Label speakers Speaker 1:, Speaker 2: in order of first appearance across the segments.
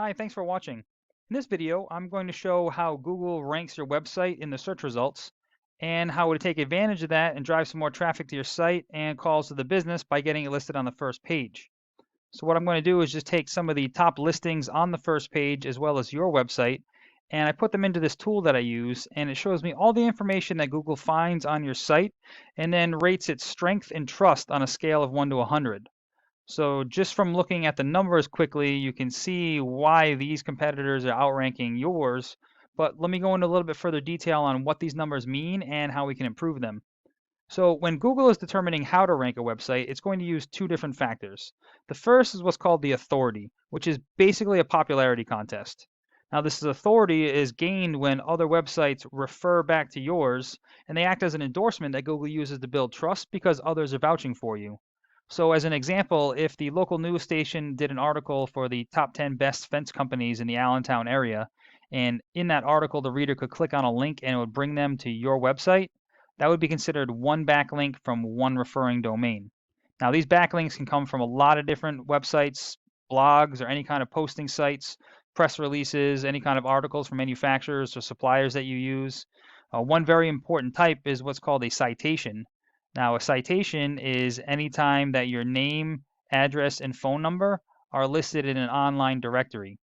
Speaker 1: Hi, thanks for watching. In this video, I'm going to show how Google ranks your website in the search results and how to take advantage of that and drive some more traffic to your site and calls to the business by getting it listed on the first page. So what I'm going to do is just take some of the top listings on the first page as well as your website, and I put them into this tool that I use, and it shows me all the information that Google finds on your site and then rates its strength and trust on a scale of 1 to 100. So just from looking at the numbers quickly, you can see why these competitors are outranking yours. But let me go into a little bit further detail on what these numbers mean and how we can improve them. So when Google is determining how to rank a website, it's going to use two different factors. The first is what's called the authority, which is basically a popularity contest. Now, this authority is gained when other websites refer back to yours, and they act as an endorsement that Google uses to build trust because others are vouching for you. So as an example, if the local news station did an article for the top 10 best fence companies in the Allentown area, and in that article, the reader could click on a link and it would bring them to your website, that would be considered one backlink from one referring domain. Now, these backlinks can come from a lot of different websites, blogs, or any kind of posting sites, press releases, any kind of articles from manufacturers or suppliers that you use. One very important type is what's called a citation. Now, a citation is any time that your name, address, and phone number are listed in an online directory.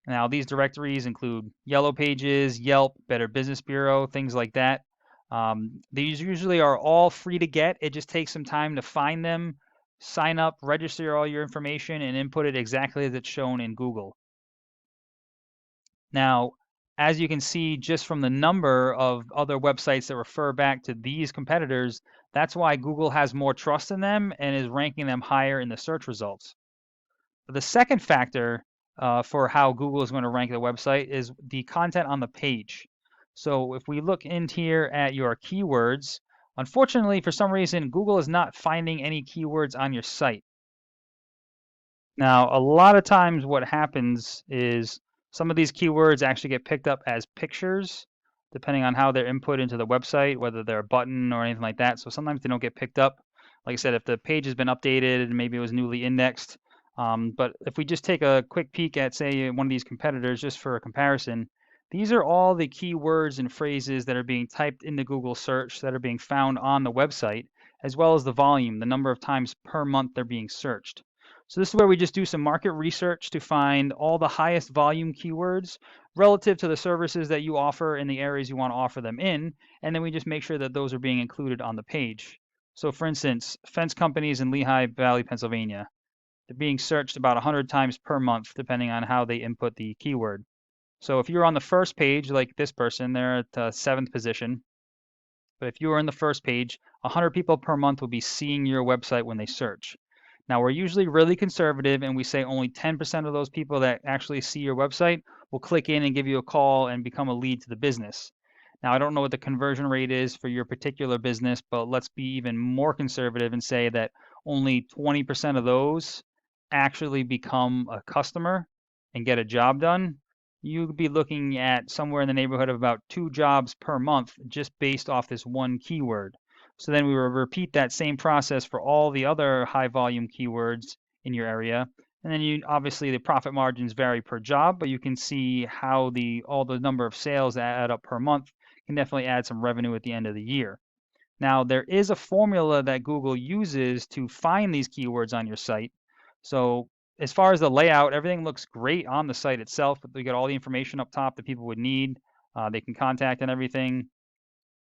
Speaker 1: Now, these directories include Yellow Pages, Yelp, Better Business Bureau, things like that. These usually are all free to get. It just takes some time to find them, sign up, register all your information, and input it exactly as it's shown in Google. Now, as you can see just from the number of other websites that refer back to these competitors, that's why Google has more trust in them and is ranking them higher in the search results. The second factor for how Google is going to rank the website is the content on the page. So if we look in here at your keywords, unfortunately, for some reason, Google is not finding any keywords on your site. Now, a lot of times what happens is some of these keywords actually get picked up as pictures, depending on how they're input into the website, whether they're a button or anything like that. So sometimes they don't get picked up. Like I said, if the page has been updated and maybe it was newly indexed. But if we just take a quick peek at, say, one of these competitors, just for a comparison, these are all the keywords and phrases that are being typed into Google search that are being found on the website, as well as the volume, the number of times per month they're being searched. So this is where we just do some market research to find all the highest volume keywords relative to the services that you offer in the areas you want to offer them in, and then we just make sure that those are being included on the page. So for instance, fence companies in Lehigh Valley, Pennsylvania, they're being searched about 100 times per month, depending on how they input the keyword. So if you're on the first page, like this person, they're at the 7th position. But if you were in the first page, 100 people per month will be seeing your website when they search. Now, we're usually really conservative, and we say only 10% of those people that actually see your website will click in and give you a call and become a lead to the business. Now, I don't know what the conversion rate is for your particular business, but let's be even more conservative and say that only 20% of those actually become a customer and get a job done. You could be looking at somewhere in the neighborhood of about 2 jobs per month just based off this one keyword. So then we will repeat that same process for all the other high volume keywords in your area. And then you obviously the profit margins vary per job, but you can see how all the number of sales that add up per month can definitely add some revenue at the end of the year. Now, there is a formula that Google uses to find these keywords on your site. So as far as the layout, everything looks great on the site itself. We got all the information up top that people would need. They can contact and everything.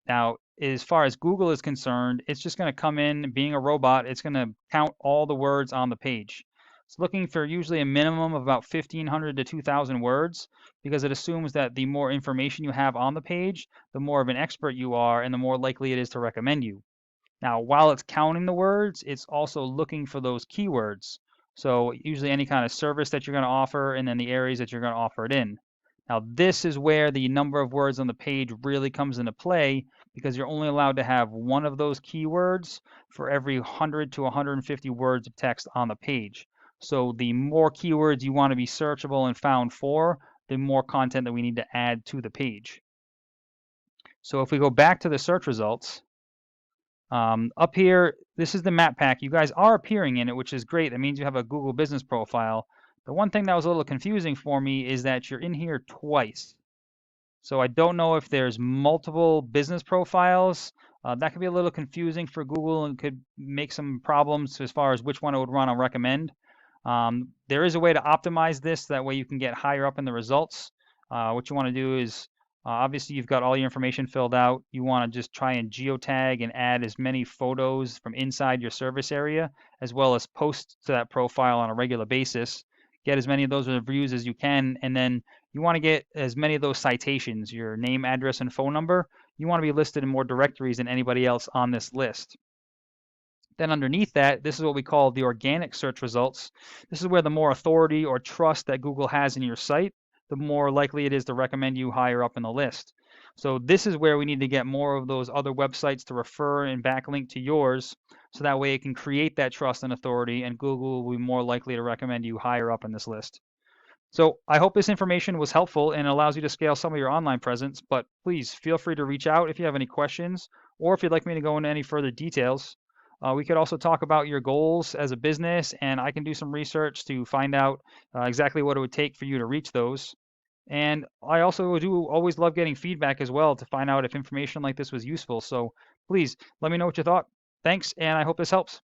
Speaker 1: Now, as far as Google is concerned, it's just going to come in, being a robot, it's going to count all the words on the page. It's looking for usually a minimum of about 1,500 to 2,000 words because it assumes that the more information you have on the page, the more of an expert you are and the more likely it is to recommend you. Now, while it's counting the words, it's also looking for those keywords. So usually any kind of service that you're going to offer and then the areas that you're going to offer it in. Now, this is where the number of words on the page really comes into play because you're only allowed to have one of those keywords for every 100 to 150 words of text on the page. So the more keywords you want to be searchable and found for, the more content that we need to add to the page. So if we go back to the search results, up here, this is the map pack. You guys are appearing in it, which is great. That means you have a Google business profile. The one thing that was a little confusing for me is that you're in here twice. So I don't know if there's multiple business profiles. That could be a little confusing for Google and could make some problems as far as which one it would run on recommend. There is a way to optimize this. That way you can get higher up in the results. What you want to do is, obviously you've got all your information filled out. You want to just try and geotag and add as many photos from inside your service area, as well as post to that profile on a regular basis. Get as many of those reviews as you can, and then you want to get as many of those citations, your name, address, and phone number. You want to be listed in more directories than anybody else on this list. Then underneath that, this is what we call the organic search results. This is where the more authority or trust that Google has in your site, the more likely it is to recommend you higher up in the list. So this is where we need to get more of those other websites to refer and backlink to yours, so that way it can create that trust and authority, and Google will be more likely to recommend you higher up in this list. So I hope this information was helpful and allows you to scale some of your online presence, but please feel free to reach out if you have any questions or if you'd like me to go into any further details. We could also talk about your goals as a business, and I can do some research to find out exactly what it would take for you to reach those. And I also do always love getting feedback as well to find out if information like this was useful. So please let me know what you thought. Thanks, and I hope this helps.